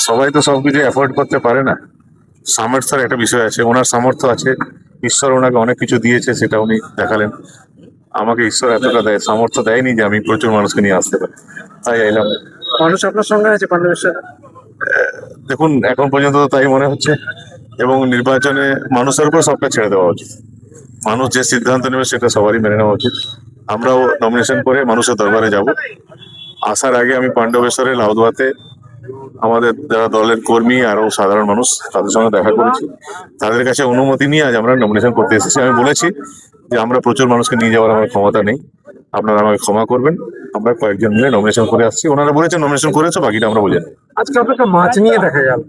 সবাই তো সবকিছু অ্যাফোর্ড করতে পারে না। সামর্থ্যের একটা বিষয় আছে, ওনার সামর্থ্য আছে, ঈশ্বর ওনাকে অনেক কিছু দিয়েছে, সেটা উনি দেখালেন। আমাকে ঈশ্বর এতটা দেয়, সামর্থ্য দেয়নি যে আমি প্রচুর মানুষকে নিয়ে আসতে পারি, তাই এলাম। মানুষ আপনার সঙ্গে আছে পাণ্ডবেশ্বর? দেখুন, এখন পর্যন্ত তো তাই মনে হচ্ছে, এবং নির্বাচনে মানুষের উপর সবটা ছেড়ে দেওয়া উচিত। মানুষ যে সিদ্ধান্ত নেবে সেটা সবারই মেনে নেওয়া উচিত। আমরাও নমিনেশন করে মানুষের দরবারে যাব। আসার আগে আমি পাণ্ডবেশ্বরের লাউদুয়াতে আমাদের যারা দলের কর্মী আরো সাধারণ মানুষ তাদের সঙ্গে দেখা করেছি, তাদের কাছে অনুমতি নিয়ে আজ আমরা নমিনেশন করতে এসেছি। আমি বলেছি যে আমরা প্রচুর মানুষকে নিয়ে যাওয়ার আমার ক্ষমতা নেই, আপনারা আমাকে ক্ষমা করবেন, আমরা কয়েকজন মিলে নমিনেশন করে আসছি। ওনারা বলেছেন নমিনেশন করেছো, বাকিটা আমরা বুঝে নেব। আজকে আপনাকে মাছ নিয়ে দেখা গেল।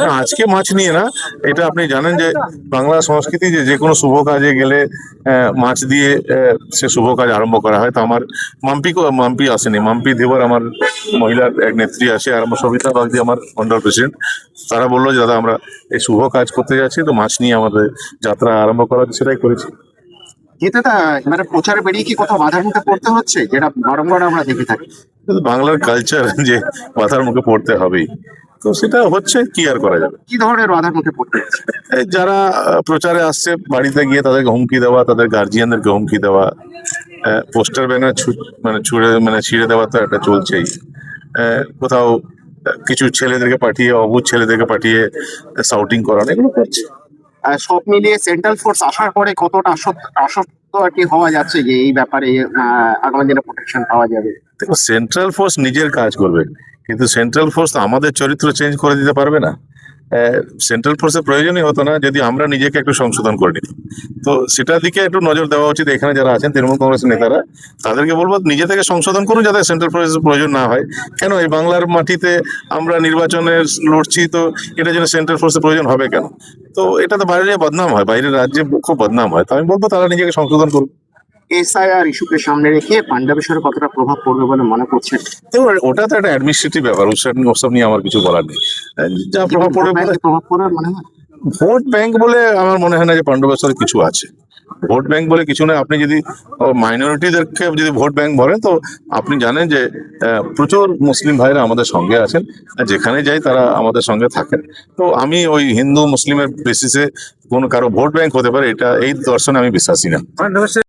না, আজকে মাছ নিয়ে না, এটা আপনি জানেন যে বাংলা সংস্কৃতি যে যে কোনো শুভ কাজে গেলে মাছ দিয়ে সে শুভ কাজ আরম্ভ করা হয়। তো আমার মাম্পি আসেনি, মাম্পি দেবর আমার মহিলার এক নেত্রী আসে, আর আমার সবিতা বাগদি আমার মন্ডল প্রেসিডেন্ট। তারা বললো যে দাদা আমরা এই শুভ কাজ করতে যাচ্ছি, তো মাছ নিয়ে আমাদের যাত্রা আরম্ভ করা হচ্ছে, সেটাই করেছি। যেটা মানে প্রচারে বেরিয়ে কি কোথাও বাধার মুখে পড়তে হচ্ছে, যেটা বারংবার আমরা দেখে থাকি? কিন্তু বাংলার কালচার যে বাধার মুখে পড়তে হবেই, তো সেটা হচ্ছে, কি আর করা যাবে। কি ধরনের বাধার মুখে পড়তে হচ্ছে? এই যারা প্রচারে আসছে বাড়িতে গিয়ে তাদেরকে হুমকি দেওয়া, তাদের গার্জিয়ানদেরকে হুমকি দেওয়া, পোস্টার ব্যানার ছিঁড়ে দেওয়া তো একটা চলছেই। কোথাও কিছু ছেলেদেরকে পাঠিয়ে, অবুঝ ছেলেদেরকে পাঠিয়ে সাউটিং করানো, এগুলো করছে। সব মিলিয়ে সেন্ট্রাল ফোর্স আসার পরে কতটা আশ্বস্ত আর কি হওয়া যাচ্ছে যে এই ব্যাপারে আগামী দিনে প্রোটেকশন পাওয়া যাবে? দেখো, সেন্ট্রাল ফোর্স নিজের কাজ করবে, কিন্তু সেন্ট্রাল ফোর্স আমাদের চরিত্র চেঞ্জ করে দিতে পারবে না। সেন্ট্রাল ফোর্সের প্রয়োজনই হতো না যদি আমরা নিজেকে একটু সংশোধন করে নিতাম। তো সেটার দিকে একটু নজর দেওয়া উচিত। এখানে যারা আছেন তৃণমূল কংগ্রেসের নেতারা, তাদেরকে বলবো নিজে থেকে সংশোধন করুন যাতে সেন্ট্রাল ফোর্সের প্রয়োজন না হয়। কেন এই বাংলার মাটিতে আমরা নির্বাচনে লড়ছি, তো এটা যেন সেন্ট্রাল ফোর্সের প্রয়োজন হবে কেন? তো এটা তো বাইরে বদনাম হয়, বাইরের রাজ্যে খুব বদনাম হয়। তো আমি বলবো তারা নিজেকে সংশোধন করুন। এসআইআর ইস্যুকে সামনে রেখে পাণ্ডবেশ্বরে কতটা প্রভাব পড়বে বলে মনে করছেন? এবার ওটা তো একটা অ্যাডমিনিস্ট্রেটিভ ব্যাপার, ওসব নিয়ে আমার কিছু বলার নেই। যা প্রভাব পড়বে, প্রভাব পড়বে মনে হয়। ভোট ব্যাংক বলে আমার মনে হয় না যে পাণ্ডবেশ্বরে কিছু আছে। ভোট ব্যাংক বলে কিছু না। আপনি যদি মাইনরিটিদেরকে যদি ভোট ব্যাংক বলেন, তো আপনি জানেন যে প্রচুর মুসলিম ভাইরা আমাদের সঙ্গে আছেন, যেখানে যাই তারা আমাদের সঙ্গে থাকেন। তো আমি ওই হিন্দু মুসলিমের বেসিসে কোনো কারো ভোট ব্যাংক হতে পারে, এই দর্শনে আমি বিশ্বাসী না।